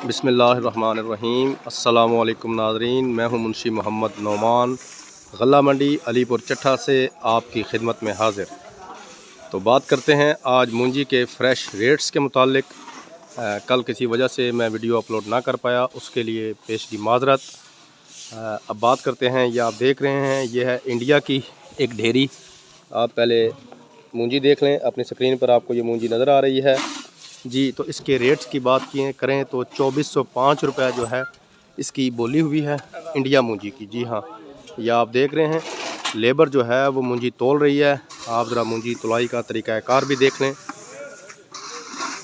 बिस्मिल्लाहिर्रहमानिर्रहीम। अस्सलामुअलैकुम नाज़रीन, मैं हूं मुंशी मोहम्मद नौमान, गल्ला मंडी अलीपुर चट्ठा से आपकी खिदमत में हाज़िर। तो बात करते हैं आज मूंजी के फ़्रेश रेट्स के मुतालिक। कल किसी वजह से मैं वीडियो अपलोड ना कर पाया, उसके लिए पेशगी माज़रत। अब बात करते हैं, ये आप देख रहे हैं, ये है इंडिया की एक ढेरी। आप पहले मूंजी देख लें, अपनी स्क्रीन पर आपको ये मूंजी नज़र आ रही है जी। तो इसके रेट्स की बात करें तो 2405 रुपये जो है इसकी बोली हुई है इंडिया मूंजी की। जी हाँ, ये आप देख रहे हैं, लेबर जो है वो मूंजी तोल रही है। आप ज़रा मूंजी तुलाई का तरीक़ाकार भी देख लें।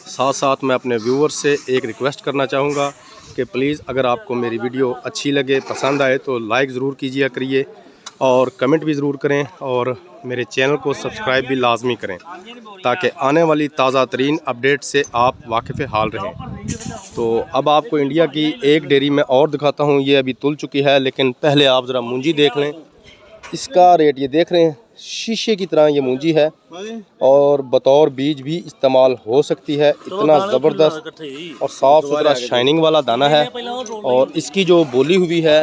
साथ साथ मैं अपने व्यूअर्स से एक रिक्वेस्ट करना चाहूँगा कि प्लीज़ अगर आपको मेरी वीडियो अच्छी लगे, पसंद आए तो लाइक ज़रूर कीजिए करिए और कमेंट भी ज़रूर करें और मेरे चैनल को सब्सक्राइब भी लाजमी करें ताकि आने वाली ताज़ा तरीन अपडेट से आप वाकिफ़ हाल रहें। तो अब आपको इंडिया की एक डेयरी में और दिखाता हूँ, ये अभी तुल चुकी है, लेकिन पहले आप ज़रा मूंजी देख लें। इसका रेट ये देख रहे हैं, शीशे की तरह ये मूंजी है और बतौर बीज भी इस्तेमाल हो सकती है। इतना ज़बरदस्त और साफ़ सुथरा शाइनिंग वाला दाना है। और इसकी जो बोली हुई है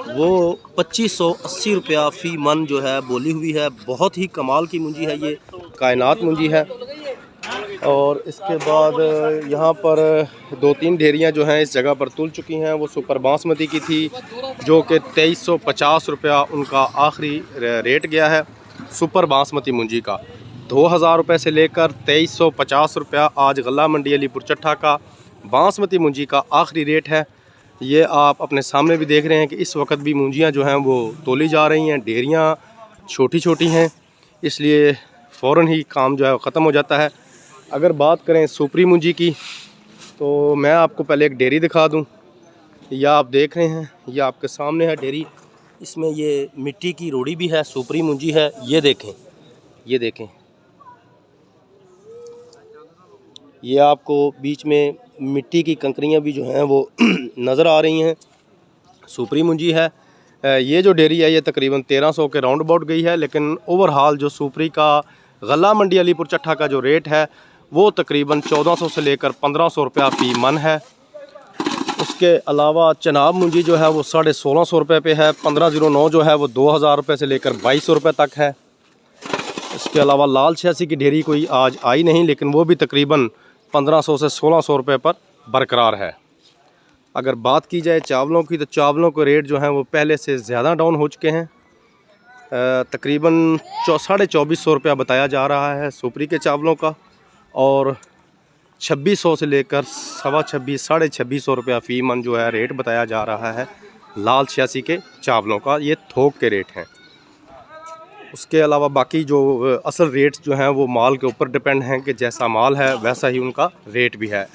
वो 2580 रुपया फ़ी मन जो है बोली हुई है। बहुत ही कमाल की मूंजी है, ये कायनात मूंजी है। और इसके बाद यहाँ पर 2-3 ढेरियाँ जो हैं इस जगह पर तुल चुकी हैं। वो सुपर बासमती की थी जो कि 2350 रुपया उनका आखिरी रेट गया है। सुपर बासमती मूंजी का 2000 रुपये से लेकर 2350 रुपया आज गल्ला मंडी अलीपुर चट्ठा का बासमती मूंजी का आखिरी रेट है। ये आप अपने सामने भी देख रहे हैं कि इस वक्त भी मूंजियाँ जो हैं वो तोली जा रही हैं। ढेरियाँ छोटी छोटी हैं, इसलिए फ़ौरन ही काम जो है ख़त्म हो जाता है। अगर बात करें सुपरी मूंजी की तो मैं आपको पहले एक डेयरी दिखा दूं। यह आप देख रहे हैं, ये आपके सामने है डेयरी। इसमें ये मिट्टी की रोड़ी भी है, सुपरी मूंजी है। ये देखें, ये देखें, ये आपको बीच में मिट्टी की कंकरियां भी जो हैं वो नज़र आ रही हैं। सुपरी मूंजी है। ये जो डेयरी है ये तकरीबन 1300 के राउंड अबाउट गई है, लेकिन ओवरऑल जो सुपरी का गल्ला मंडी अलीपुर चट्ठा का जो रेट है वो तकरीबन 1400 से लेकर 1500 रुपया फ़ी मन है। उसके अलावा चनाब मूंजी जो है वो 1650 रुपये पे है। 1509 जो है वो 2000 रुपये से लेकर 2200 रुपये तक है। इसके अलावा लाल 86 की ढेरी कोई आज आई नहीं, लेकिन वो भी तकरीबन 1500 से 1600 रुपये पर बरकरार है। अगर बात की जाए चावलों की तो चावलों के रेट जो हैं वो पहले से ज़्यादा डाउन हो चुके हैं। तकरीबन 2450 रुपया बताया जा रहा है सुपरी के चावलों का और 2600 से लेकर 26.5 साढ़े 2600 रुपया फ़ी मन जो है रेट बताया जा रहा है लाल 86 के चावलों का। ये थोक के रेट हैं। उसके अलावा बाकी जो असल रेट्स जो हैं वो माल के ऊपर डिपेंड हैं कि जैसा माल है वैसा ही उनका रेट भी है।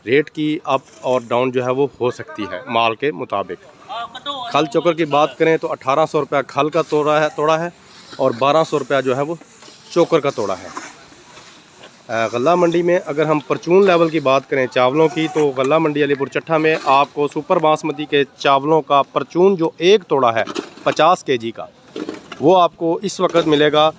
रेट की अप और डाउन जो है वो हो सकती है माल के मुताबिक। खल चोकर की बात करें तो 1800 रुपया खल का तोड़ा है और 1200 रुपया जो है वो चोकर का तोड़ा है। गल्ला मंडी में अगर हम परचून लेवल की बात करें चावलों की तो गल्ला मंडी अलीपुर चट्ठा में आपको सुपर बासमती के चावलों का परचून जो एक तोड़ा है 50 kg का, वो आपको इस वक्त मिलेगा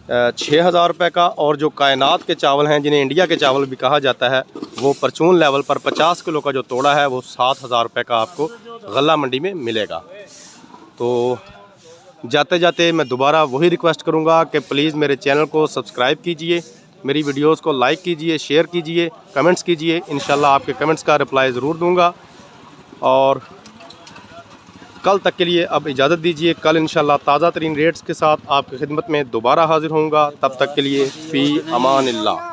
6000 रुपये का। और जो कायनात के चावल हैं जिन्हें इंडिया के चावल भी कहा जाता है, वो परचून लेवल पर 50 किलो का जो तोड़ा है वो 7000 रुपये का आपको गल्ला मंडी में मिलेगा। तो जाते जाते मैं दोबारा वही रिक्वेस्ट करूंगा कि प्लीज़ मेरे चैनल को सब्सक्राइब कीजिए, मेरी वीडियोस को लाइक कीजिए, शेयर कीजिए, कमेंट्स कीजिए। इंशाल्लाह आपके कमेंट्स का रिप्लाई ज़रूर दूंगा। और कल तक के लिए अब इजाज़त दीजिए। कल इंशाल्लाह ताज़ा तरीन रेट्स के साथ आपकी खिदमत में दोबारा हाज़िर होऊंगा। तब तक के लिए फ़ी अमानिल्लाह।